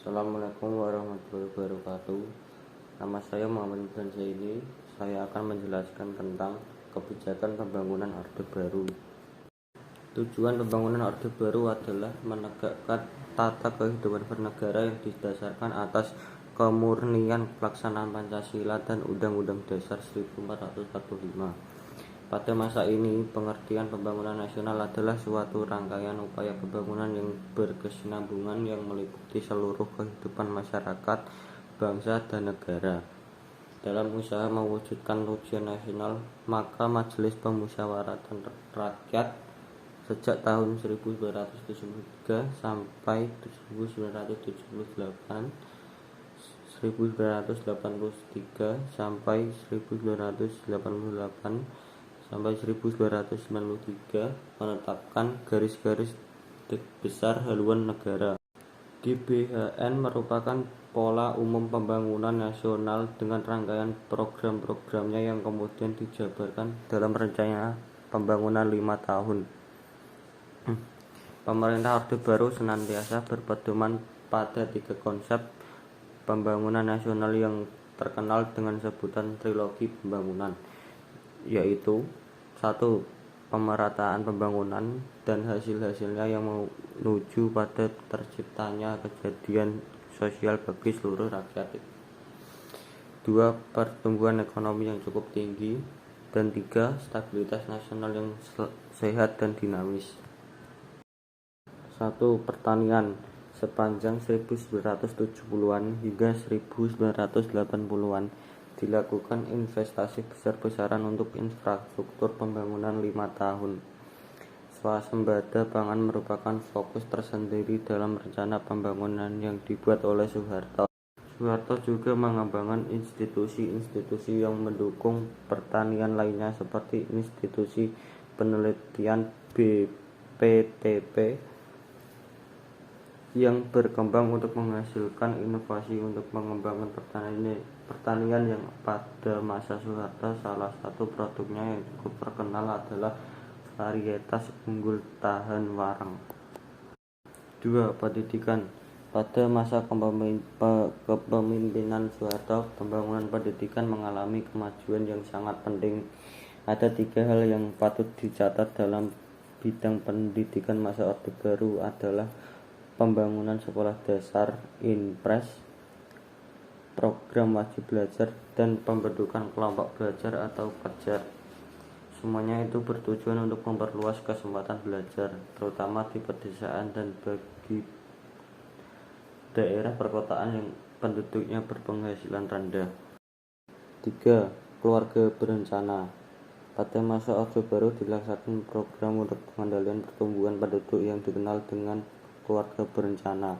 Assalamualaikum warahmatullahi wabarakatuh. Nama saya Muhammad Ibn Zaini. Saya akan menjelaskan tentang kebijakan pembangunan Orde Baru. Tujuan pembangunan Orde Baru adalah menegakkan tata kehidupan bernegara yang didasarkan atas kemurnian pelaksanaan Pancasila dan Undang-Undang Dasar 1445. Pada masa ini, pengertian pembangunan nasional adalah suatu rangkaian upaya pembangunan yang berkesinambungan yang meliputi seluruh kehidupan masyarakat, bangsa, dan negara. Dalam usaha mewujudkan tujuan nasional, maka Majelis Pemusyawaratan Rakyat sejak tahun 1973 sampai 1978, 1983 sampai 1988 sampai 1993 menetapkan garis-garis besar haluan negara. GBHN merupakan pola umum pembangunan nasional dengan rangkaian program-programnya yang kemudian dijabarkan dalam rencana pembangunan 5 tahun. Pemerintah Orde Baru senantiasa berpedoman pada 3 konsep pembangunan nasional yang terkenal dengan sebutan trilogi pembangunan, yaitu 1. Pemerataan pembangunan dan hasil-hasilnya yang menuju pada terciptanya kejadian sosial bagi seluruh rakyat. 2. Pertumbuhan ekonomi yang cukup tinggi. Dan 3. Stabilitas nasional yang sehat dan dinamis. 1. Pertanian. Sepanjang 1970-an hingga 1980-an dilakukan investasi besar-besaran untuk infrastruktur pembangunan 5 tahun. Swasembada pangan merupakan fokus tersendiri dalam rencana pembangunan yang dibuat oleh Soeharto. Soeharto juga mengembangkan institusi-institusi yang mendukung pertanian lainnya seperti Institusi Penelitian BPTP yang berkembang untuk menghasilkan inovasi untuk mengembangkan pertanian yang pada masa Soeharto salah satu produknya yang cukup terkenal adalah varietas unggul tahan warang. 2. Pendidikan. Pada masa kepemimpinan Soeharto, pembangunan pendidikan mengalami kemajuan yang sangat penting. Ada 3 hal yang patut dicatat dalam bidang pendidikan masa Orde Baru adalah pembangunan sekolah dasar, impres, program wajib belajar, dan pembentukan kelompok belajar atau kerja. Semuanya itu bertujuan untuk memperluas kesempatan belajar, terutama di pedesaan dan bagi daerah perkotaan yang penduduknya berpenghasilan rendah. 3. Keluarga berencana. Pada masa Orde Baru dilaksanakan program untuk pengendalian pertumbuhan penduduk yang dikenal dengan keluarga berencana.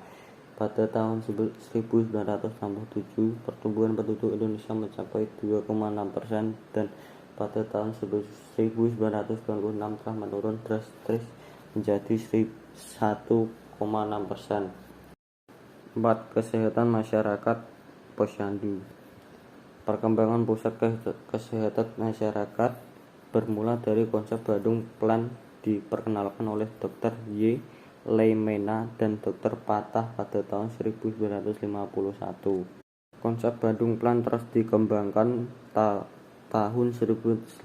Pada tahun 1967, pertumbuhan penduduk Indonesia mencapai 2,6% dan pada tahun 1996 telah menurun drastis menjadi 1,6%. 4. Kesehatan masyarakat Posyandu. Perkembangan pusat kesehatan masyarakat bermula dari konsep Bandung Plan diperkenalkan oleh Dr. Y. Leimena dan Dr. Patah pada tahun 1951. Konsep Bandung Plan terus dikembangkan tahun 1967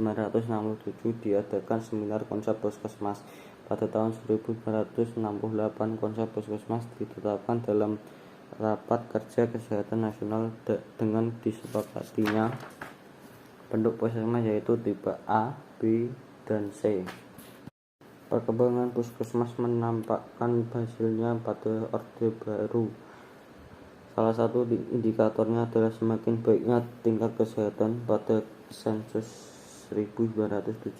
diadakan seminar konsep puskesmas. Pada tahun 1968 konsep puskesmas ditetapkan dalam rapat kerja kesehatan nasional dengan disepakatinya bentuk puskesmas yaitu tipe A, B, dan C. Perkembangan puskesmas menampakkan hasilnya pada Orde Baru. Salah satu indikatornya adalah semakin baiknya tingkat kesehatan. Pada sensus 1971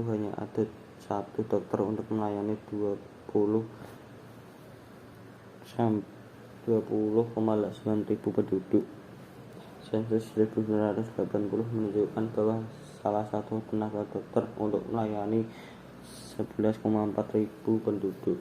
hanya ada 1 dokter untuk melayani 20,9 ribu penduduk. Sensus 1980 menunjukkan bahwa salah satu tenaga dokter untuk melayani 11,4 ribu penduduk.